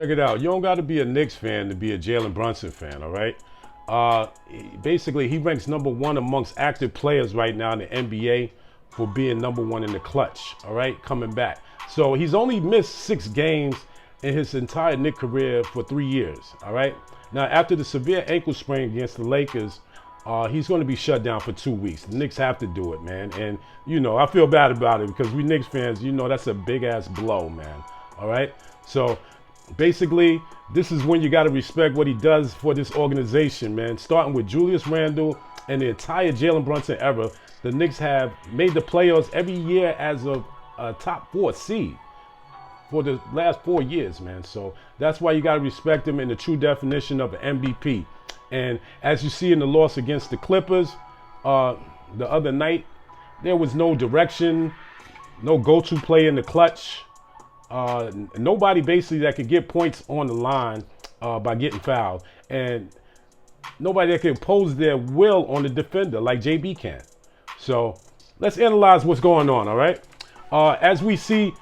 Check it out. You don't got to be a Knicks fan to be a Jalen Brunson fan, all right? Basically, he ranks #1 amongst active players right now in the NBA for being #1 in the clutch, all right, coming back. So he's only missed 6 games in his entire Knicks career for 3 years, all right? Now, after the severe ankle sprain against the Lakers, he's going to be shut down for 2 weeks. The Knicks have to do it, man. And, I feel bad about it because we Knicks fans, that's a big-ass blow, man, all right? So basically, this is when you got to respect what he does for this organization, man. Starting with Julius Randle and the entire Jalen Brunson era, the Knicks have made the playoffs every year as a top 4 seed for the last 4 years, man. So that's why you got to respect him in the true definition of an MVP. And as you see in the loss against the Clippers the other night, there was no direction, no go-to play in the clutch. Nobody basically that could get points on the line by getting fouled, and nobody that can impose their will on the defender like JB can. So let's analyze what's going on, all right? As we see,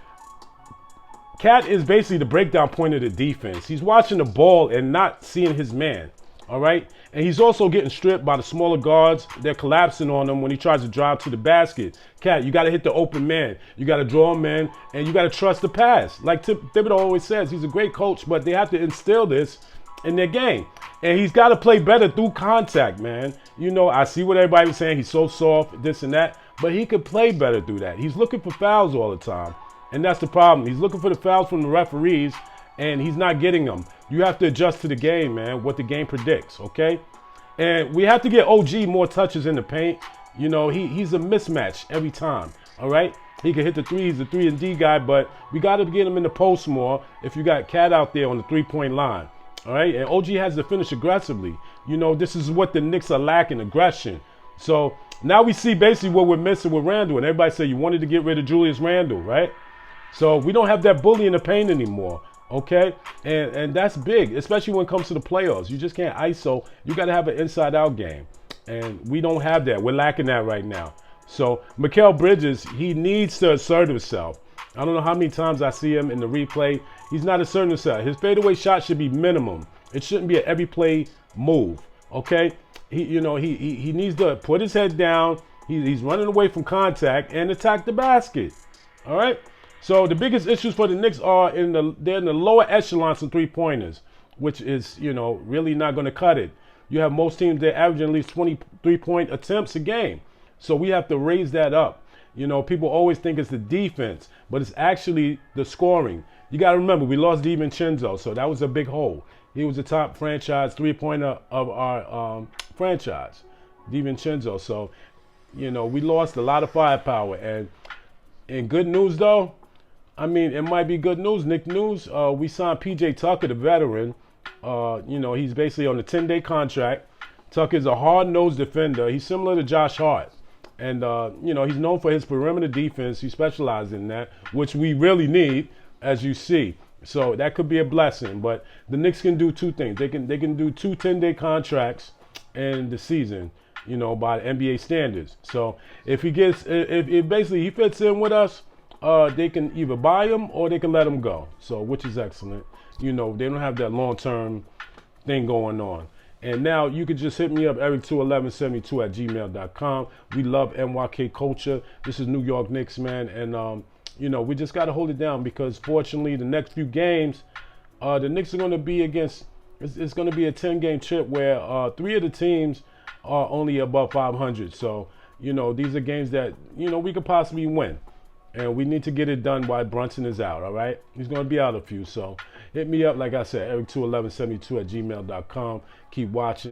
Cat is basically the breakdown point of the defense. He's watching the ball and not seeing his man, all right? And he's also getting stripped by the smaller guards. They're collapsing on him when he tries to drive to the basket. Cat, you got to hit the open man. You got to draw him in, and you got to trust the pass. Like Thibodeau always says, he's a great coach, but they have to instill this in their game. And he's got to play better through contact, man. I see what everybody was saying. He's so soft, this and that. But he could play better through that. He's looking for fouls all the time. And that's the problem. He's looking for the fouls from the referees, and he's not getting them. You have to adjust to the game, man, what the game predicts, okay? And we have to get OG more touches in the paint. He's a mismatch every time, all right? He can hit the three. He's a 3-and-D guy, but we got to get him in the post more if you got Cat out there on the three-point line, all right? And OG has to finish aggressively. This is what the Knicks are lacking, aggression. So now we see basically what we're missing with Randle. And everybody said you wanted to get rid of Julius Randle, right? So we don't have that bully in the paint anymore. Okay, and that's big, especially when it comes to the playoffs. You just can't ISO. You got to have an inside-out game, and we don't have that. We're lacking that right now. So Mikal Bridges, he needs to assert himself. I don't know how many times I see him in the replay. He's not asserting himself. His fadeaway shot should be minimum. It shouldn't be an every play move. Okay, he needs to put his head down. He's running away from contact and attack the basket. All right. So the biggest issues for the Knicks are they're in the lower echelons of three-pointers, which is, really not going to cut it. You have most teams, they're averaging at least 23-point attempts a game. So we have to raise that up. People always think it's the defense, but it's actually the scoring. You got to remember, we lost DiVincenzo, so that was a big hole. He was the top franchise three-pointer of our franchise, DiVincenzo. So, we lost a lot of firepower. And in good news, though, it might be good news, Nick news. We signed P.J. Tucker, the veteran. He's basically on a 10-day contract. Tucker's a hard-nosed defender. He's similar to Josh Hart. And, he's known for his perimeter defense. He specializes in that, which we really need, as you see. So that could be a blessing. But the Knicks can do 2 things. They can do 2 10-day contracts in the season, by the NBA standards. So if basically he fits in with us, they can either buy him or they can let him go. So, which is excellent. They don't have that long-term thing going on. And now you can just hit me up, eric21172@gmail.com. We love N.Y.K culture. This is New York Knicks, man. And, we just got to hold it down because, fortunately, the next few games, the Knicks are going to be it's going to be a 10-game trip where 3 of the teams are only above 500. So, these are games that, we could possibly win. And we need to get it done while Brunson is out, all right? He's going to be out a few. So hit me up, like I said, eric21172@gmail.com. Keep watching.